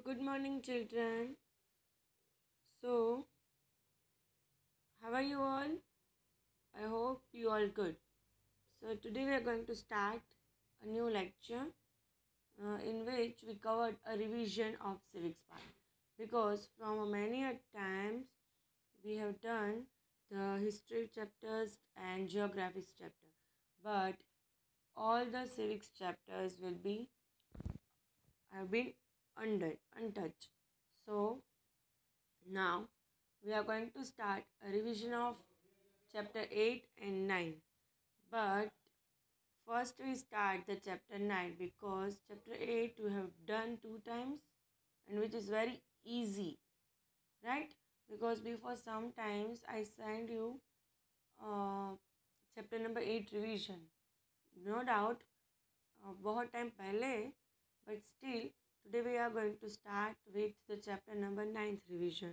Good morning, children. So, how are you all? I hope you all good. So, today we are going to start a new lecture in which we covered a revision of civics part because from many a times we have done the history chapters and geography chapter, but all the civics chapters will be have been untouched. So, now we are going to start a revision of chapter 8 and 9. But first we start the chapter 9 because chapter 8 we have done two times and which is very easy, right? Because before sometimes I send you chapter number 8 revision. No doubt बहुत time पहले but still today we are going to start with the chapter number 9th revision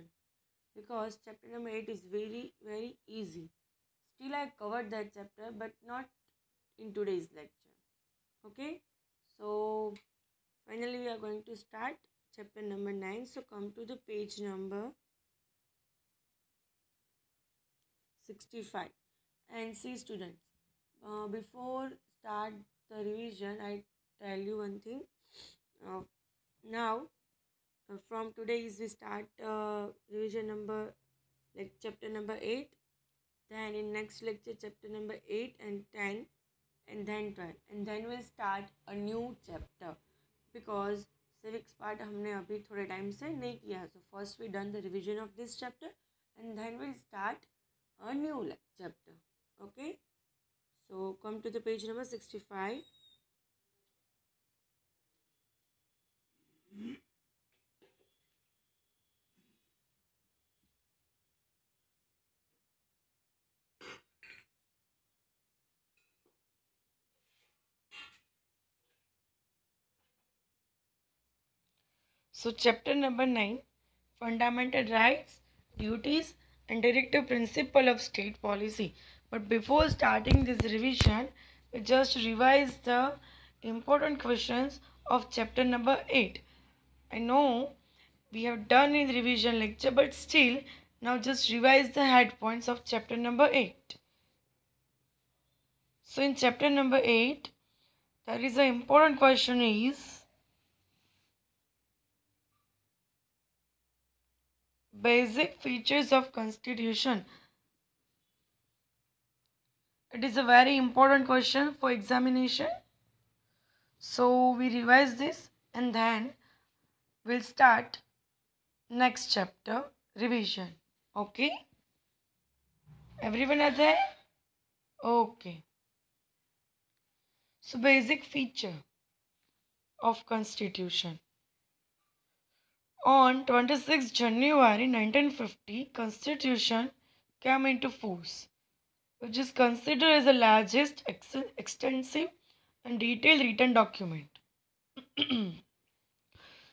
because chapter number 8 is very easy. Still I covered that chapter but not in today's lecture. Okay, so finally we are going to start chapter number 9. So come to the page number 65 and see students, before start the revision I tell you one thing. Now from today is we start revision number like chapter number 8, then in next lecture chapter number 8 and 10 and then 12 and then we'll start a new chapter because civics part हमने अभी थोड़े time से नहीं किया. So first we done the revision of this chapter and then we'll start a new chapter. Okay, so come to the page number 65. So chapter number 9, fundamental rights, duties and directive principle of state policy. But before starting this revision, we just revise the important questions of chapter number 8. I know we have done in revision lecture, but still now just revise the head points of chapter number 8. So in chapter number 8, there is an important question is basic features of constitution. It is a very important question for examination. So we revise this and then we'll start next chapter revision. Okay? Everyone are there? Okay. So basic feature of constitution. On 26 January 1950, constitution came into force, which is considered as the largest extensive and detailed written document.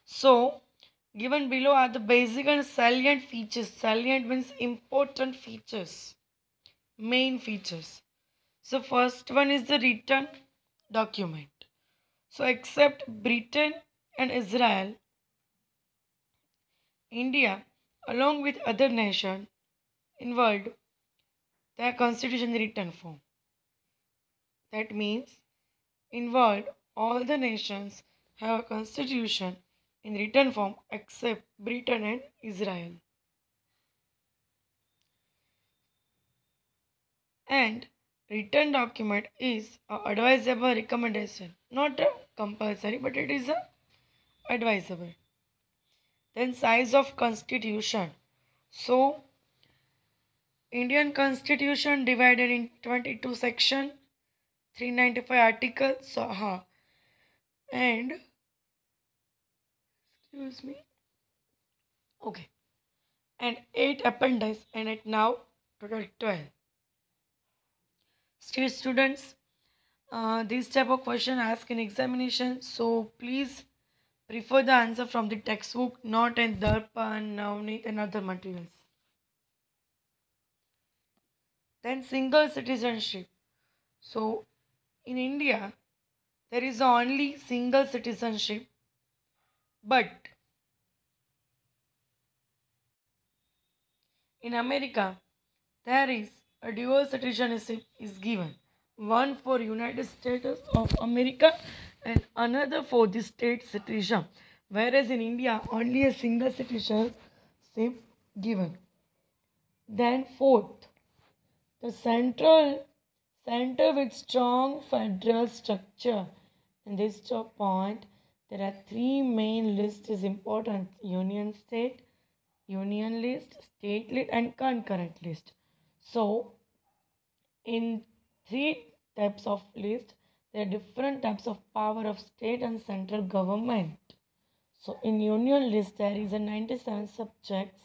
So, given below are the basic and salient features. Salient means important features, main features. So, first one is the written document. So, except Britain and Israel, India, along with other nations in world, their constitution in written form. That means in world, all the nations have a constitution in written form except Britain and Israel. And written document is a advisable recommendation, not a compulsory, but it is a advisable. Then size of constitution. So Indian constitution divided in 22 section, 395 articles. So and excuse me. Okay. And 8 appendices and it now total 12. Still students, this type of question asked in examination, so please prefer the answer from the textbook, not in Darpan, Navneet and other materials. Then single citizenship. So in India, there is only single citizenship, but In America, there is a dual citizenship is given, one for United States of America and another for the state citizen, whereas in India only a single citizenship given. Then fourth, the center with strong federal structure. In this point, there are three main lists is important: union list, state list, and concurrent list. So, in three types of list, there are different types of power of state and central government. So, in union list, there is a 97 subjects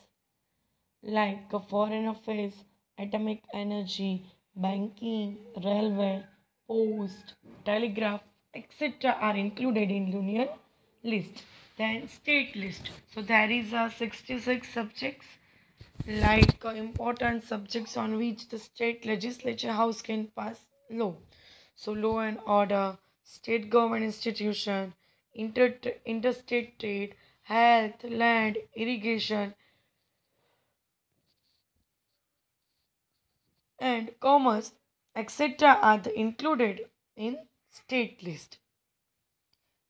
like foreign affairs, atomic energy, banking, railway, post, telegraph, etc. are included in union list. Then state list. So there is a 66 subjects like important subjects on which the state legislature house can pass law. So law and order, state government institution, interstate trade, health, land, irrigation, and commerce, etc. are included in state list.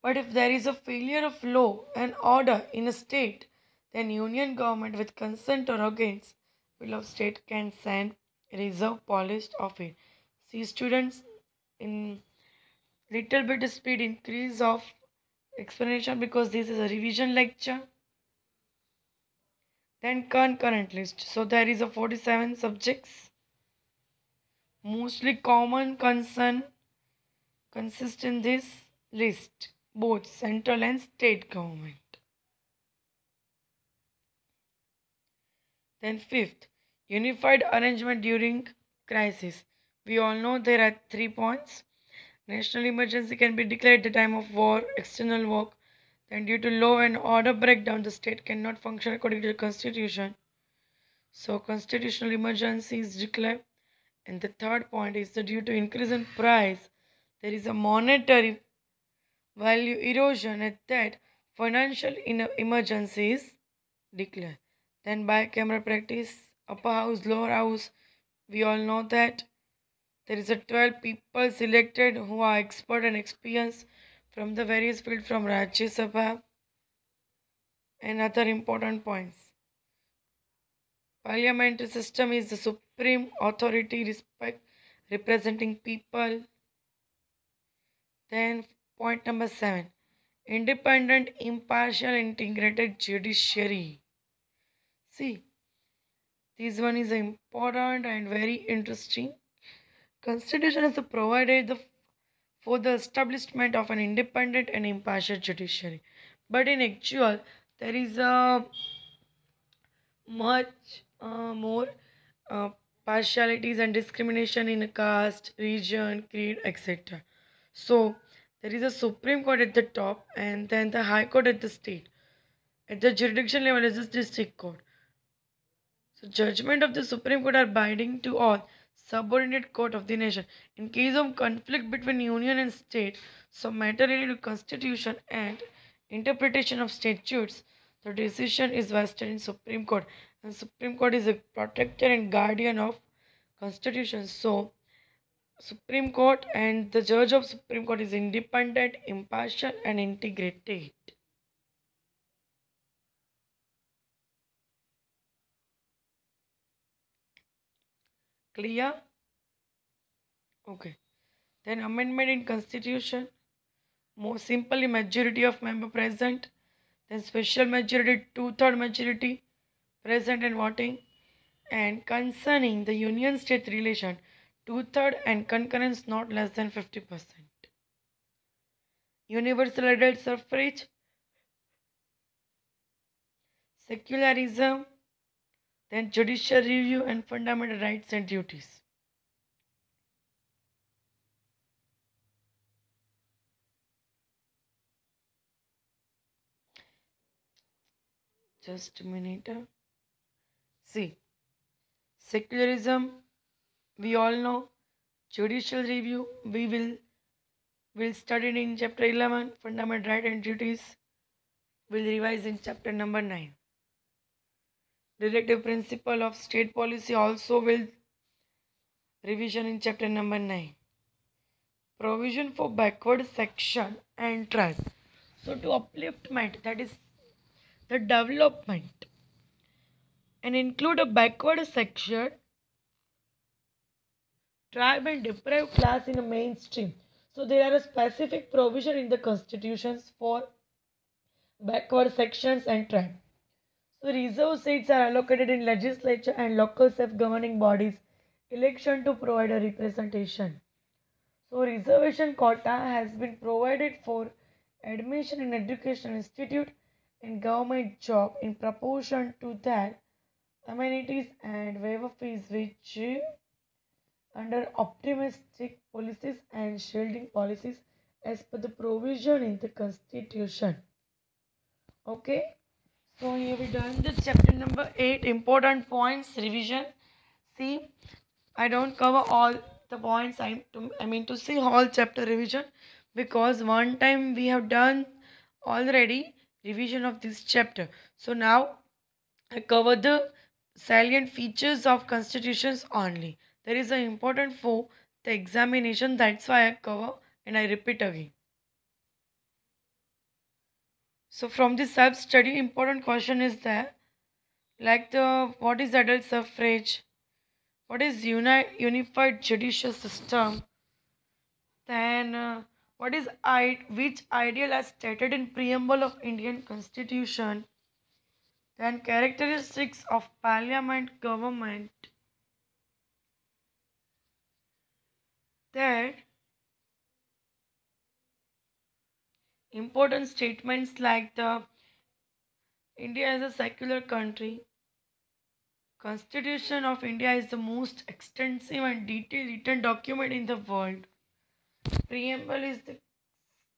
But if there is a failure of law and order in a state, then union government with consent or against will of state can send reserve police of it. See students, in little bit speed increase of explanation because this is a revision lecture. Then concurrent list. So there is a 47 subjects. Mostly common concern consist in this list, both central and state government. Then fifth, unified arrangement during crisis. We all know there are 3 points. National emergency can be declared at the time of war, external work. Then due to law and order breakdown, the state cannot function according to the constitution. So constitutional emergency is declared. And the third point is that due to increase in price, there is a monetary value erosion at that financial emergency is declared. Then bicameral practice, upper house, lower house, we all know that there is a 12 people selected who are expert and experienced from the various fields from Rajya Sabha and other important points. Parliamentary system is the supreme authority representing people. Then point number 7, independent, impartial, integrated judiciary. See, this one is important and very interesting. Constitution has provided for the establishment of an independent and impartial judiciary. But in actual, there is a much more uh, partialities and discrimination in caste, region, creed, etc. So there is a Supreme Court at the top and then the High Court at the state. At the jurisdiction level is the district court. So judgment of the Supreme Court are binding to all subordinate court of the nation. In case of conflict between union and state, so matter related to constitution and interpretation of statutes, the decision is vested in Supreme Court. And Supreme Court is a protector and guardian of constitution. So Supreme Court and the judge of Supreme Court is independent, impartial and integrated. Clear? Okay. Then amendment in constitution. More simply majority of member present. Then special majority, two-third majority present and voting. And concerning the union state relation, two-third and concurrence not less than 50%. Universal adult suffrage, secularism, then judicial review and fundamental rights and duties. Just a minute. See, secularism, we all know. Judicial review, will study in chapter 11. Fundamental right and duties, will revise in chapter number 9. Directive principle of state policy also will revision in chapter number 9. Provision for backward section and tribe. So to upliftment, that is the development, and include a backward section, tribe and deprived class in a mainstream. So there are a specific provision in the constitutions for backward sections and tribe. So reserve seats are allocated in legislature and local self-governing bodies election to provide a representation. So reservation quota has been provided for admission in education institute and government job in proportion to their amenities and waiver fees which under optimistic policies and shielding policies as per the provision in the constitution. Okay, so here we done the chapter number 8 important points revision. See, I don't cover all the points. I mean to say all chapter revision because one time we have done already revision of this chapter. So now I cover the salient features of constitutions only. There is an important for the examination. That's why I cover and I repeat again. So from this self-study, important question is there like the what is adult suffrage, what is unified judicial system, then what is which ideal as stated in preamble of Indian Constitution, then characteristics of parliament government, then important statements like the India is a secular country. Constitution of India is the most extensive and detailed written document in the world. Preamble is the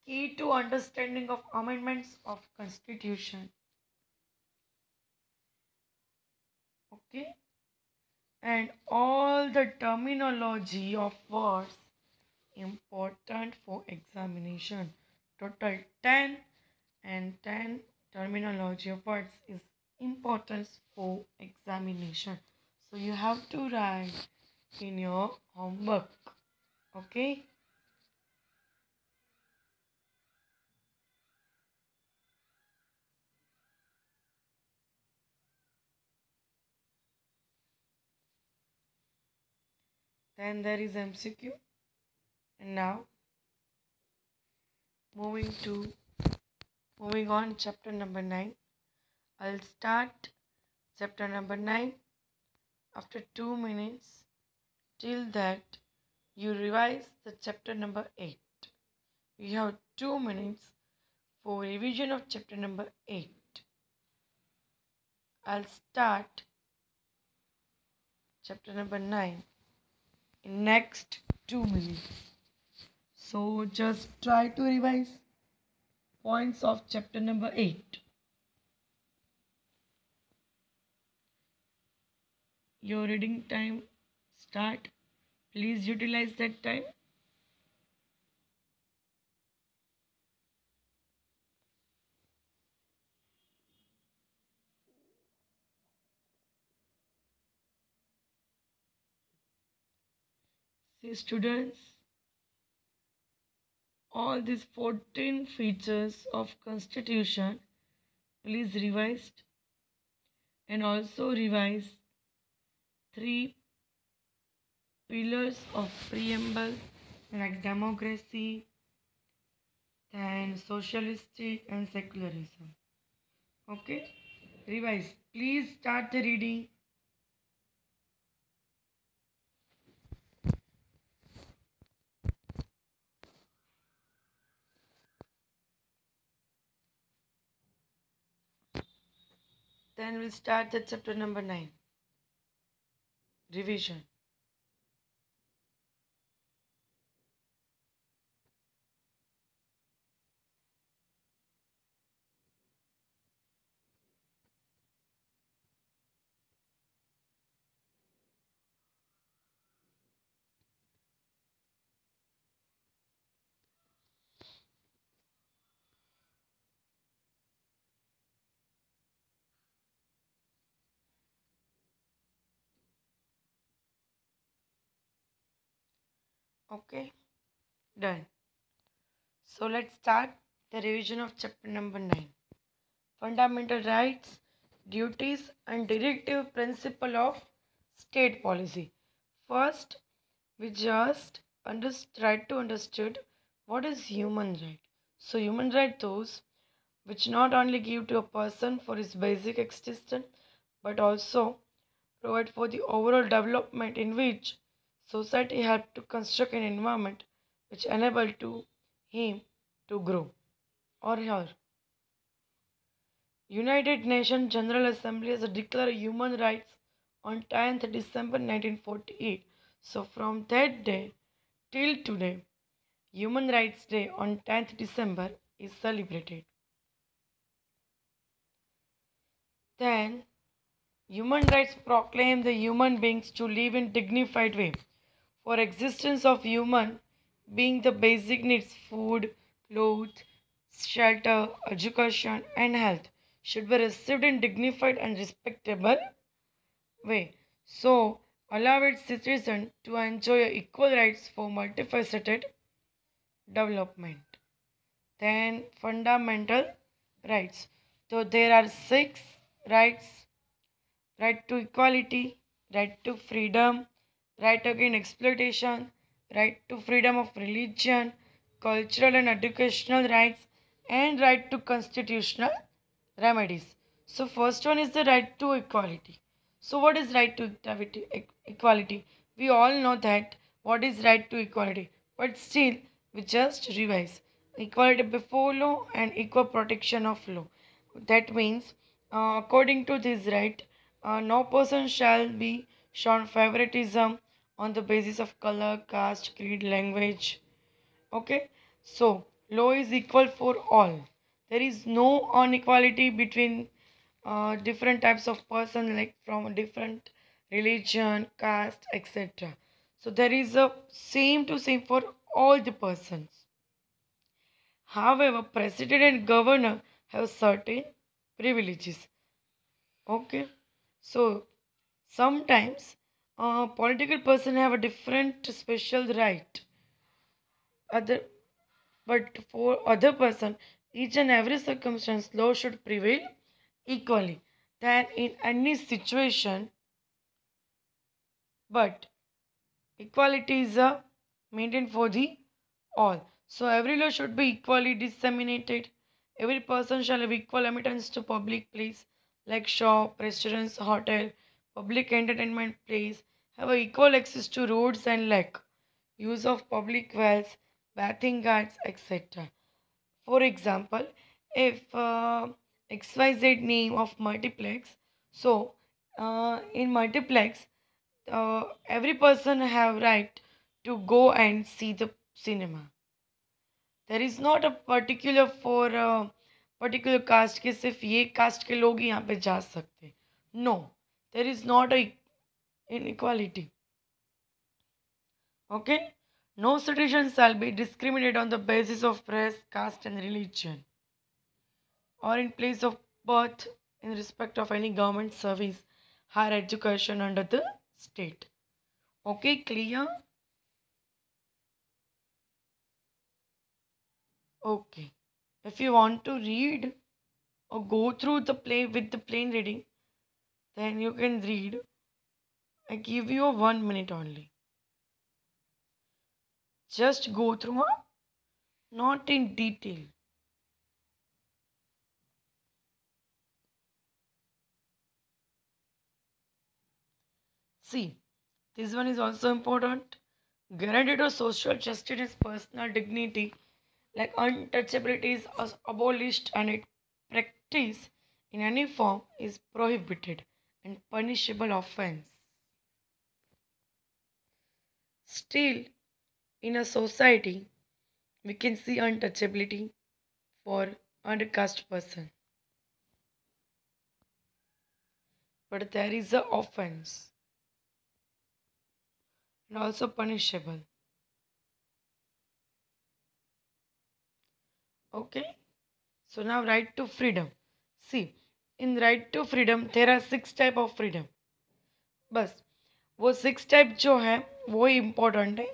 key to understanding of amendments of constitution. Okay, and all the terminology of words important for examination. Total 10, and 10 terminology of words is important for examination. So you have to write in your homework. Okay. Then there is MCQ. And now moving on chapter number 9. I'll start chapter number 9 after 2 minutes. Till that you revise the chapter number 8. You have 2 minutes for revision of chapter number 8. I'll start chapter number 9 in next 2 minutes. So just try to revise points of chapter number 8. Your reading time start. Please utilize that time. See students, all these 14 features of constitution please revise, and also revise 3 pillars of preamble like democracy, then socialistic and secularism. Okay, revise. Please start the reading. Then we'll start the chapter number 9. Revision. Okay, done. So let's start the revision of chapter number 9. Fundamental rights, duties, and directive principle of state policy. First, we just try to understood what is human right. So human right those which not only give to a person for his basic existence but also provide for the overall development in which society help to construct an environment which enable to him to grow or her. United Nations General Assembly has declared human rights on 10th December 1948. So from that day till today, Human Rights Day on 10th December is celebrated. Then human rights proclaim the human beings to live in dignified way. For existence of human being the basic needs food, clothes, shelter, education and health should be received in dignified and respectable way. So allow its citizens to enjoy equal rights for multifaceted development. Then fundamental rights. So there are six rights: right to equality, right to freedom, right against exploitation, right to freedom of religion, cultural and educational rights, and right to constitutional remedies. So first one is the right to equality. So what is right to equality? We all know that what is right to equality, but still we just revise equality before law and equal protection of law. That means, according to this right, no person shall be shown favoritism on the basis of color, caste, creed, language. Okay, so law is equal for all. There is no inequality between different types of person, like from a different religion, caste, etc. So there is a same to same for all the persons. However, president and governor have certain privileges. Okay, so sometimes political person have a different special right. Other, but for other person, each and every circumstance, law should prevail equally. Than in any situation, but equality is maintained for the all. So every law should be equally disseminated. Every person shall have equal admittance to public place like shop, restaurants, hotel, public entertainment place, have a equal access to roads and lake, use of public wells, bathing guards, etc. For example, if XYZ name of multiplex, so in multiplex, every person have right to go and see the cinema. There is not a particular for particular caste के सिर्फ ये caste के लोग ही यहाँ पे जा सकते. No, there is not a inequality. Okay, no citizen shall be discriminated on the basis of race, caste, and religion, or in place of birth in respect of any government service, higher education under the state. Okay, clear? Okay. If you want to read or go through the play with the plain reading, then you can read. I give you a 1 minute only. Just go through, huh? Not in detail. See, this one is also important. Guarantee to social justice is personal dignity, like untouchability is abolished and its practice in any form is prohibited and punishable offense. Still, in a society, we can see untouchability for undercast person, but there is a offense and also punishable. Okay, so now right to freedom. See, in right to freedom there are six type of freedom. बस वो six type जो है वो important है.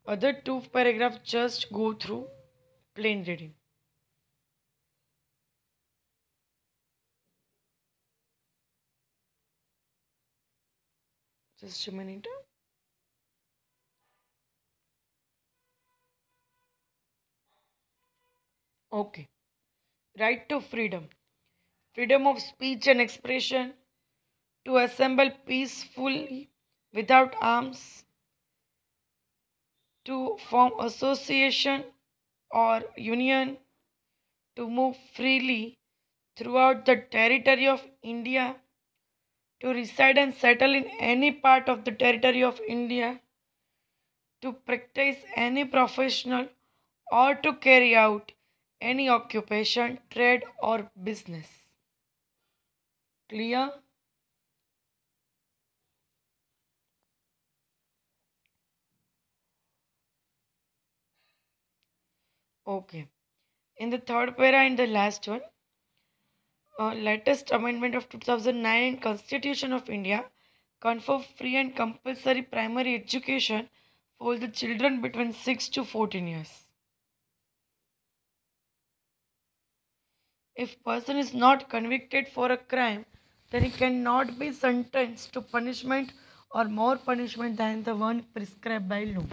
Other two paragraphs just go through plain reading. Just a minute. Okay. Right to freedom. Freedom of speech and expression, to assemble peacefully without arms, to form association or union, to move freely throughout the territory of India, to reside and settle in any part of the territory of India, to practice any professional or to carry out any occupation, trade, or business. Clear? Okay. In the third para, in the last one, latest amendment of 2009 Constitution of India confer free and compulsory primary education for the children between 6 to 14 years. If person is not convicted for a crime, then he cannot be sentenced to punishment or more punishment than the one prescribed by law.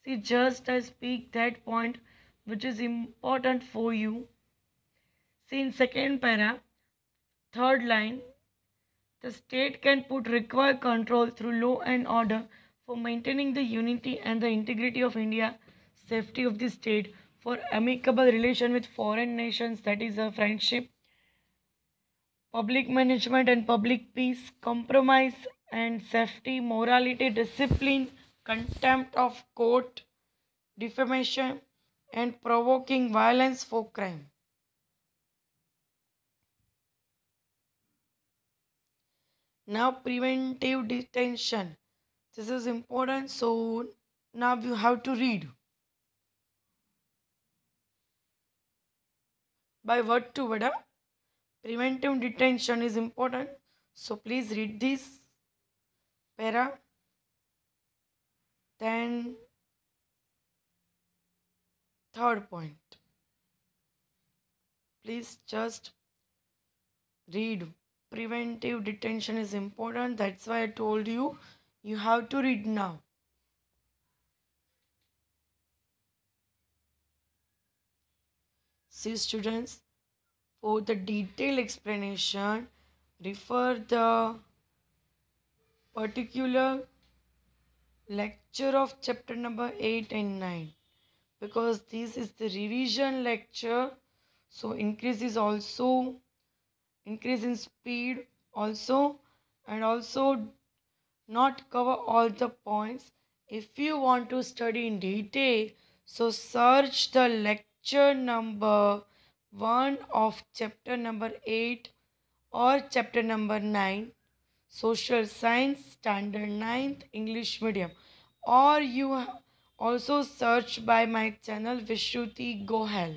See, just I speak that point which is important for you. See, in second para, third line, the state can put required control through law and order for maintaining the unity and the integrity of India, safety of the state, for amicable relation with foreign nations, that is a friendship, public management and public peace, compromise and safety, morality, discipline, contempt of court, defamation, and provoking violence for crime. Now, preventive detention. This is important, so now you have to read. By word to word, preventive detention is important, so please read this para. Then, third point. Please just read. Preventive detention is important, that's why I told you you have to read now. See, students, for the detailed explanation, refer the particular lecture of chapter number 8 and 9, because this is the revision lecture, so increase in speed also, and also not cover all the points. If you want to study in detail, so search the lecture number 1 of chapter number 8 or chapter number 9, social science standard 9th English medium, or you also search by my channel Vishruti Gohel.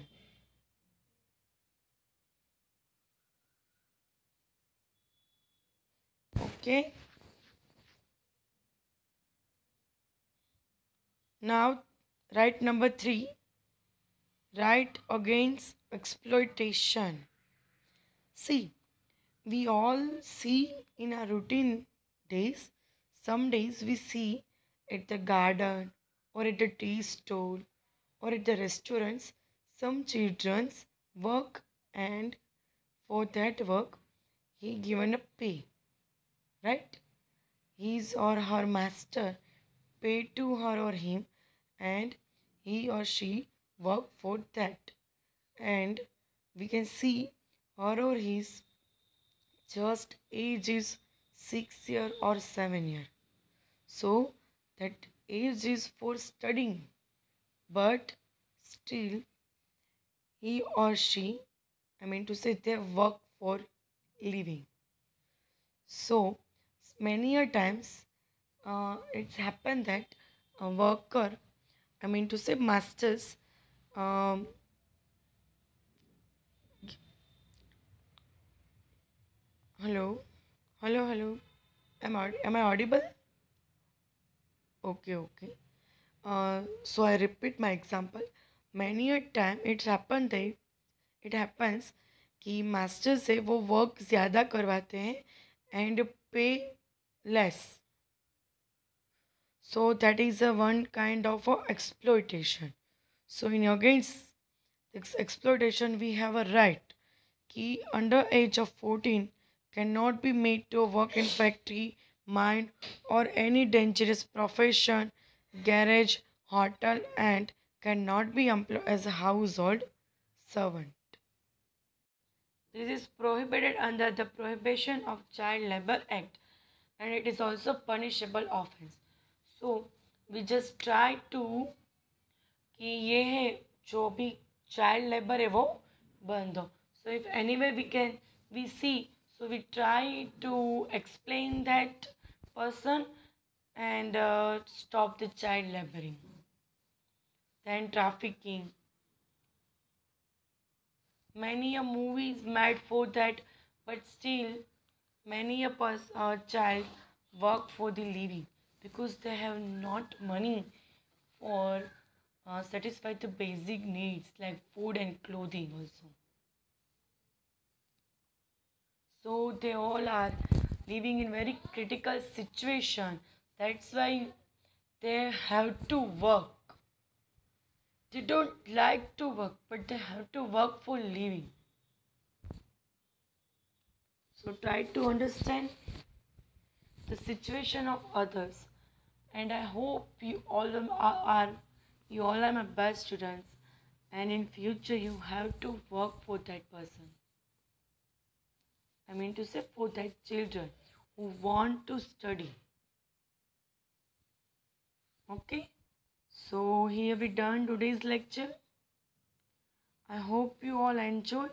Okay, now right number 3, right against exploitation. See, we all see in our routine days, some days we see at the garden or at the tea stall or at the restaurants, some children's work, and for that work he given a pay, right? His or her master pay to her or him, and he or she work for that, and we can see her or his just age is 6 year or 7 year, so that age is for studying, but still he or she, I mean to say, they work for living. So many a times it's happened that a worker, I mean to say masters, um, hello, hello, hello, am I audible? Okay. So I repeat my example. Many a time it happens कि master से वो work ज़्यादा करवाते हैं and पे less. So that is a one kind of a exploitation. So in against this exploitation we have a right कि under age of 14 cannot be made to work in factory, mine or any dangerous profession, garage, hotel and cannot be employed as a household servant. This is prohibited under the Prohibition of Child Labor Act and it is also punishable offense. So we just try to कि ये है जो भी child labour है वो बंद हो. So if any way we see, so we try to explain that person and stop the child laboring. Then trafficking. Many a movies made for that, but still many a child work for the living because they have not money for satisfy the basic needs like food and clothing also. So they all are living in very critical situation. That's why they have to work. They don't like to work, but they have to work for living. So try to understand the situation of others. And I hope you all are my best students. And in future you have to work for that person. I mean to say for that children who want to study. Okay. So here we done today's lecture. I hope you all enjoy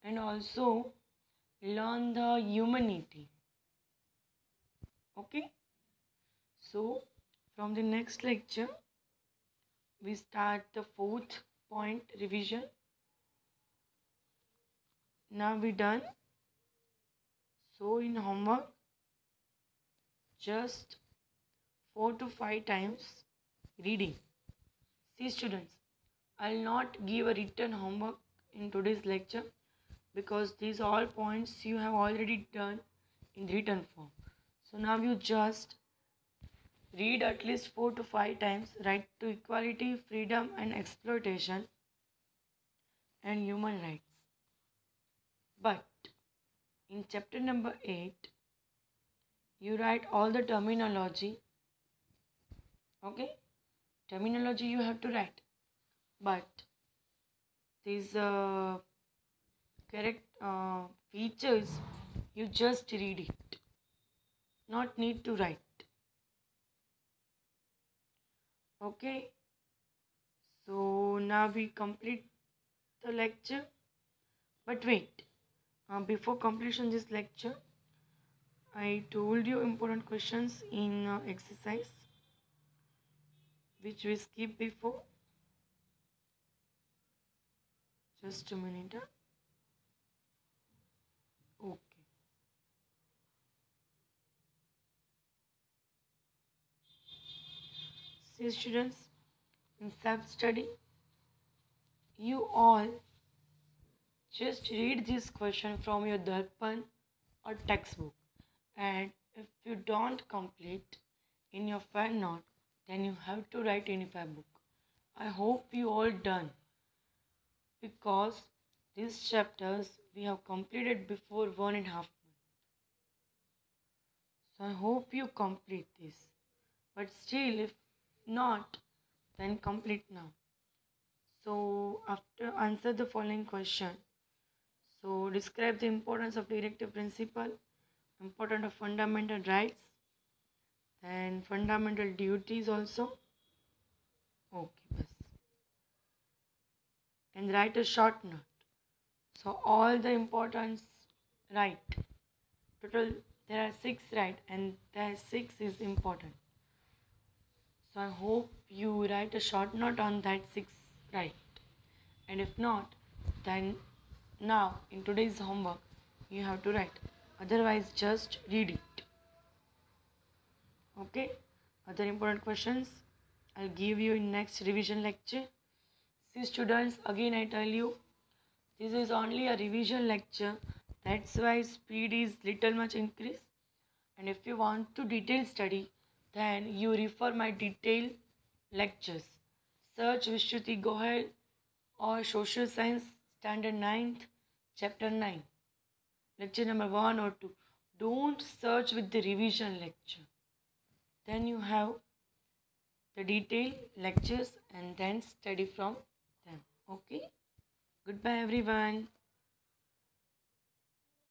and also learn the humanity. Okay. So from the next lecture we start the fourth point revision. Now we done. So in homework just 4 to 5 times reading. See students, I'll not give a written homework in today's lecture because these all points you have already done in written form. So now you just read at least 4 to 5 times right to equality, freedom and exploitation and human rights. But in chapter number 8 you write all the terminology. Okay, terminology you have to write, but these correct features you just read it, not need to write. Okay, so now we complete the lecture, but wait, before completion this lecture I told you important questions in exercise which we skipped before. Just a minute. Okay. See students, in self-study, you all just read this question from your Darpan or textbook, and if you don't complete in your fan note, then you have to write in your book. I hope you all done because these chapters we have completed before 1.5 months. So I hope you complete this. But still, if not, then complete now. So after answer the following question. So describe the importance of directive principle, importance of fundamental rights, and fundamental duties also. Okay, bas. And write a short note. So all the importance right. Total there are 6 right and there 6 is important. So I hope you write a short note on that 6 right. And if not, then now in today's homework you have to write. Otherwise just read it. Okay? Other important questions I'll give you in next revision lecture. See students, again I tell you, this is only a revision lecture. That's why speed is little much increased. And if you want to detail study, then you refer my detailed lectures. Search Vishruti Gohel or Social Science Standard 9th, Chapter 9, lecture number 1 or 2. Don't search with the revision lecture. Then you have the detailed lectures and then study from them. Okay? Goodbye everyone.